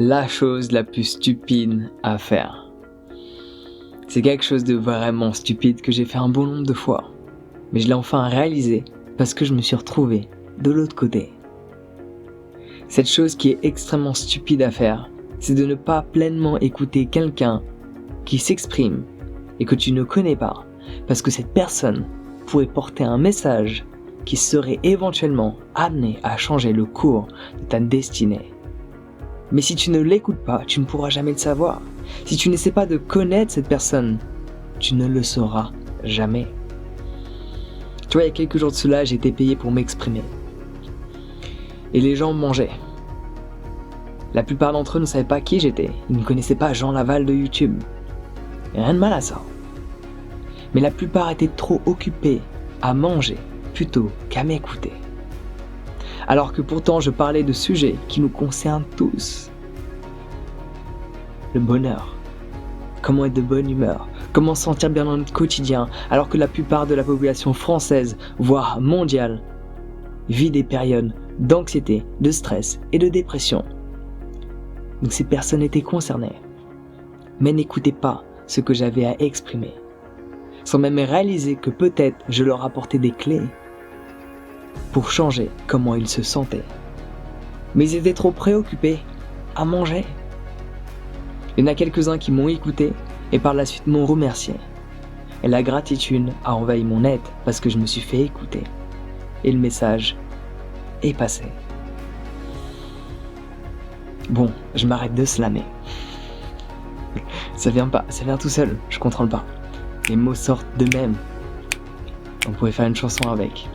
la chose la plus stupide à faire. C'est quelque chose de vraiment stupide que j'ai fait un bon nombre de fois. Mais je l'ai enfin réalisé parce que je me suis retrouvé de l'autre côté. Cette chose qui est extrêmement stupide à faire, c'est de ne pas pleinement écouter quelqu'un qui s'exprime et que tu ne connais pas, parce que cette personne pourrait porter un message qui serait éventuellement amené à changer le cours de ta destinée. Mais si tu ne l'écoutes pas, tu ne pourras jamais le savoir. Si tu n'essaies pas de connaître cette personne, tu ne le sauras jamais. Tu vois, il y a quelques jours de cela, j'ai été payé pour m'exprimer. Et les gens mangeaient. La plupart d'entre eux ne savaient pas qui j'étais. Ils ne connaissaient pas Jean Laval de YouTube. Il n'y a rien de mal à ça. Mais la plupart étaient trop occupés à manger plutôt qu'à m'écouter. Alors que pourtant je parlais de sujets qui nous concernent tous. Le bonheur. Comment être de bonne humeur. Comment se sentir bien dans notre quotidien, alors que la plupart de la population française, voire mondiale, vit des périodes d'anxiété, de stress et de dépression. Donc ces personnes étaient concernées, mais n'écoutaient pas ce que j'avais à exprimer, sans même réaliser que peut-être je leur apportais des clés pour changer comment ils se sentaient. Mais ils étaient trop préoccupés à manger. Il y en a quelques-uns qui m'ont écouté et par la suite m'ont remercié. Et la gratitude a envahi mon être parce que je me suis fait écouter. Et le message est passé. Bon, je m'arrête de slammer. Ça vient tout seul, je contrôle pas. Les mots sortent d'eux-mêmes. On pourrait faire une chanson avec.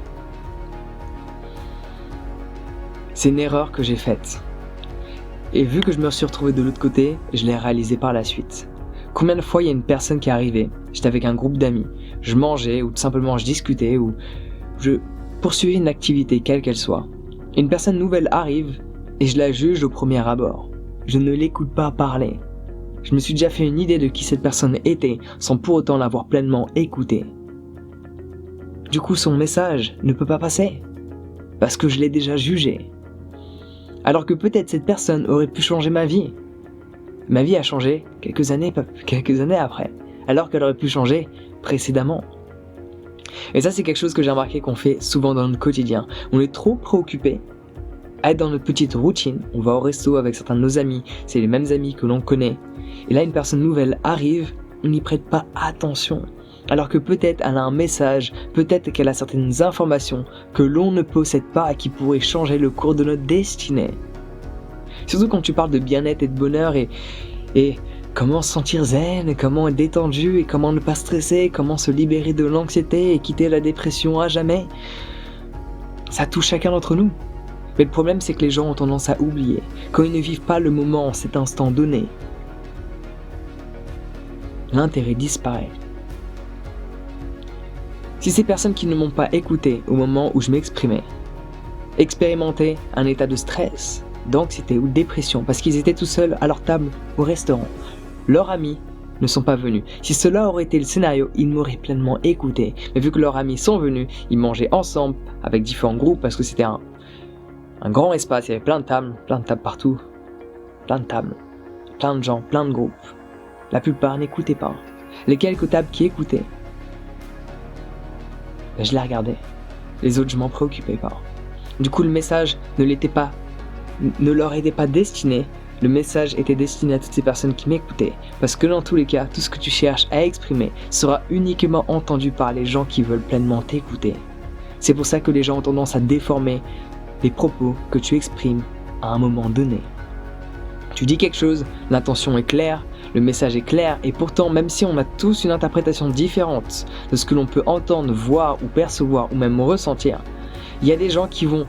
C'est une erreur que j'ai faite. Et vu que je me suis retrouvé de l'autre côté, je l'ai réalisé par la suite. Combien de fois il y a une personne qui est arrivée, j'étais avec un groupe d'amis, je mangeais ou tout simplement je discutais ou je poursuivais une activité quelle qu'elle soit. Et une personne nouvelle arrive et je la juge au premier abord. Je ne l'écoute pas parler. Je me suis déjà fait une idée de qui cette personne était sans pour autant l'avoir pleinement écoutée. Du coup, son message ne peut pas passer parce que je l'ai déjà jugé. Alors que peut-être cette personne aurait pu changer ma vie. Ma vie a changé quelques années après, alors qu'elle aurait pu changer précédemment. Et ça, c'est quelque chose que j'ai remarqué qu'on fait souvent dans notre quotidien. On est trop préoccupé à être dans notre petite routine. On va au resto avec certains de nos amis, c'est les mêmes amis que l'on connaît. Et là, une personne nouvelle arrive, on n'y prête pas attention. Alors que peut-être elle a un message, peut-être qu'elle a certaines informations que l'on ne possède pas et qui pourraient changer le cours de notre destinée. Surtout quand tu parles de bien-être et de bonheur et comment se sentir zen, comment être détendu et comment ne pas stresser, comment se libérer de l'anxiété et quitter la dépression à jamais. Ça touche chacun d'entre nous. Mais le problème, c'est que les gens ont tendance à oublier. Quand ils ne vivent pas le moment, cet instant donné, l'intérêt disparaît. Si ces personnes qui ne m'ont pas écouté au moment où je m'exprimais expérimentaient un état de stress, d'anxiété ou de dépression parce qu'ils étaient tout seuls à leur table au restaurant, leurs amis ne sont pas venus. Si cela aurait été le scénario, ils m'auraient pleinement écouté. Mais vu que leurs amis sont venus, ils mangeaient ensemble avec différents groupes parce que c'était un grand espace, il y avait plein de tables partout, plein de tables, plein de gens, plein de groupes. La plupart n'écoutaient pas. Les quelques tables qui écoutaient, je les regardais. Les autres, je m'en préoccupais pas. Du coup, le message ne leur était pas destiné. Le message était destiné à toutes ces personnes qui m'écoutaient. Parce que dans tous les cas, tout ce que tu cherches à exprimer sera uniquement entendu par les gens qui veulent pleinement t'écouter. C'est pour ça que les gens ont tendance à déformer les propos que tu exprimes à un moment donné. Tu dis quelque chose, l'intention est claire, le message est clair, et pourtant, même si on a tous une interprétation différente de ce que l'on peut entendre, voir ou percevoir ou même ressentir, il y a des gens qui vont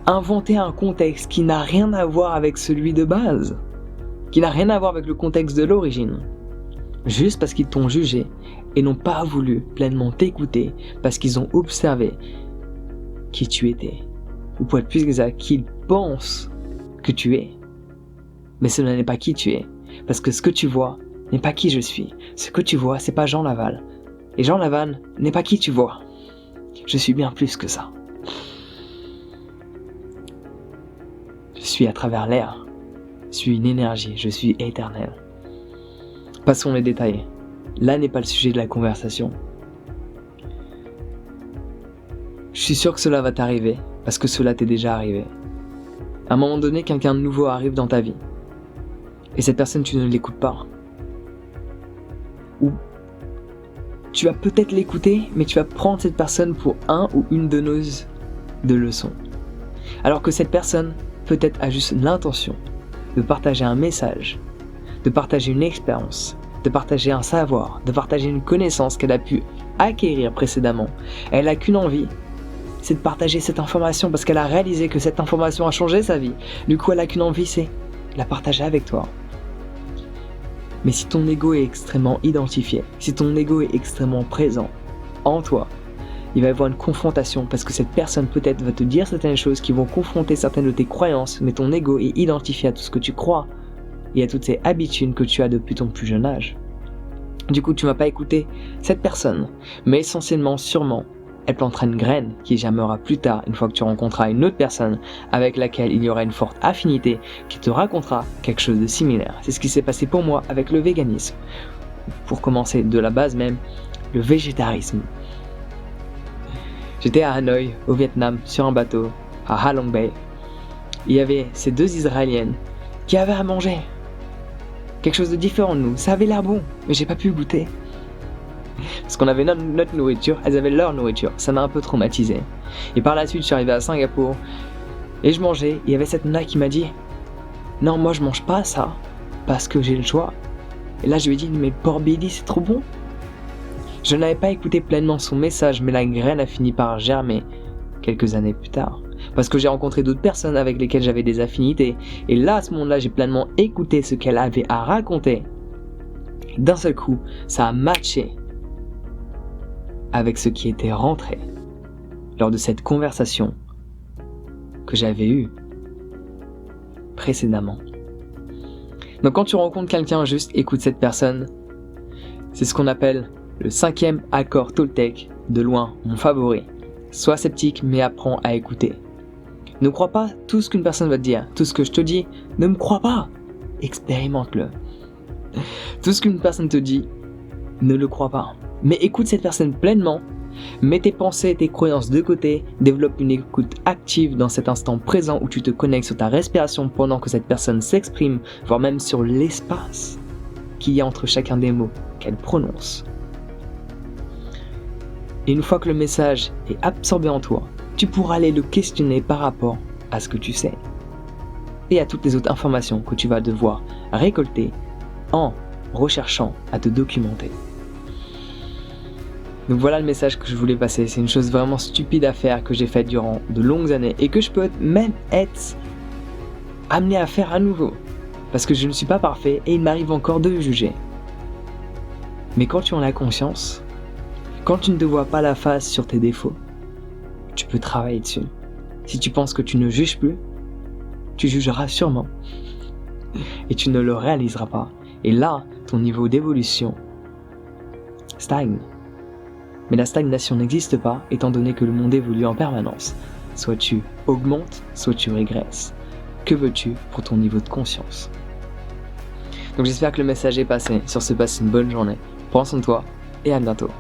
inventer un contexte qui n'a rien à voir avec celui de base, qui n'a rien à voir avec le contexte de l'origine, juste parce qu'ils t'ont jugé et n'ont pas voulu pleinement t'écouter parce qu'ils ont observé qui tu étais, ou pour être plus exact, qu'ils pensent que tu es. Mais cela n'est pas qui tu es, parce que ce que tu vois n'est pas qui je suis. Ce que tu vois, c'est pas Jean Laval. Et Jean Laval n'est pas qui tu vois. Je suis bien plus que ça. Je suis à travers l'air, suis une énergie, je suis éternel. Passons les détails. Là n'est pas le sujet de la conversation. Je suis sûr que cela va t'arriver, parce que cela t'est déjà arrivé. À un moment donné, quelqu'un de nouveau arrive dans ta vie. Et cette personne, tu ne l'écoutes pas. Ou tu vas peut-être l'écouter, mais tu vas prendre cette personne pour un ou une donneuse de leçons. Alors que cette personne, peut-être, a juste l'intention de partager un message, de partager une expérience, de partager un savoir, de partager une connaissance qu'elle a pu acquérir précédemment. Elle n'a qu'une envie, c'est de partager cette information parce qu'elle a réalisé que cette information a changé sa vie. Du coup, elle n'a qu'une envie, c'est la partager avec toi. Mais si ton ego est extrêmement identifié, si ton ego est extrêmement présent en toi, il va y avoir une confrontation parce que cette personne peut-être va te dire certaines choses qui vont confronter certaines de tes croyances, mais ton ego est identifié à tout ce que tu crois et à toutes ces habitudes que tu as depuis ton plus jeune âge. Du coup, tu ne vas pas écouter cette personne, mais essentiellement, sûrement, elle plantera une graine qui germera plus tard une fois que tu rencontreras une autre personne avec laquelle il y aura une forte affinité qui te racontera quelque chose de similaire. C'est ce qui s'est passé pour moi avec le véganisme. Pour commencer de la base même, le végétarisme. J'étais à Hanoï, au Vietnam, sur un bateau, à Ha Long Bay. Il y avait ces deux Israéliennes qui avaient à manger. Quelque chose de différent de nous, ça avait l'air bon, mais j'ai pas pu goûter. Parce qu'on avait notre nourriture, elles avaient leur nourriture, ça m'a un peu traumatisé. Et par la suite, je suis arrivé à Singapour, et je mangeais, et il y avait cette nana qui m'a dit « Non, moi je mange pas ça, parce que j'ai le choix. » Et là je lui ai dit « Mais le porc belly, c'est trop bon !» Je n'avais pas écouté pleinement son message, mais la graine a fini par germer quelques années plus tard. Parce que j'ai rencontré d'autres personnes avec lesquelles j'avais des affinités, et là, à ce moment-là, j'ai pleinement écouté ce qu'elle avait à raconter. D'un seul coup, ça a matché avec ce qui était rentré lors de cette conversation que j'avais eue précédemment. Donc quand tu rencontres quelqu'un, juste écoute cette personne. C'est ce qu'on appelle le 5e accord Toltec, de loin mon favori. Sois sceptique mais apprends à écouter. Ne crois pas tout ce qu'une personne va te dire. Tout ce que je te dis, ne me crois pas. Expérimente-le. Tout ce qu'une personne te dit, ne le crois pas. Mais écoute cette personne pleinement, mets tes pensées et tes croyances de côté, développe une écoute active dans cet instant présent où tu te connectes sur ta respiration pendant que cette personne s'exprime, voire même sur l'espace qu'il y a entre chacun des mots qu'elle prononce. Et une fois que le message est absorbé en toi, tu pourras aller le questionner par rapport à ce que tu sais et à toutes les autres informations que tu vas devoir récolter en recherchant à te documenter. Donc voilà le message que je voulais passer. C'est une chose vraiment stupide à faire que j'ai faite durant de longues années et que je peux même être amené à faire à nouveau parce que je ne suis pas parfait et il m'arrive encore de juger. Mais quand tu en as conscience, quand tu ne te vois pas la face sur tes défauts, tu peux travailler dessus. Si tu penses que tu ne juges plus, tu jugeras sûrement et tu ne le réaliseras pas. Et là, ton niveau d'évolution stagne. Mais la stagnation n'existe pas, étant donné que le monde évolue en permanence. Soit tu augmentes, soit tu régresses. Que veux-tu pour ton niveau de conscience ? Donc j'espère que le message est passé. Sur ce, passe une bonne journée. Prends soin de toi et à bientôt.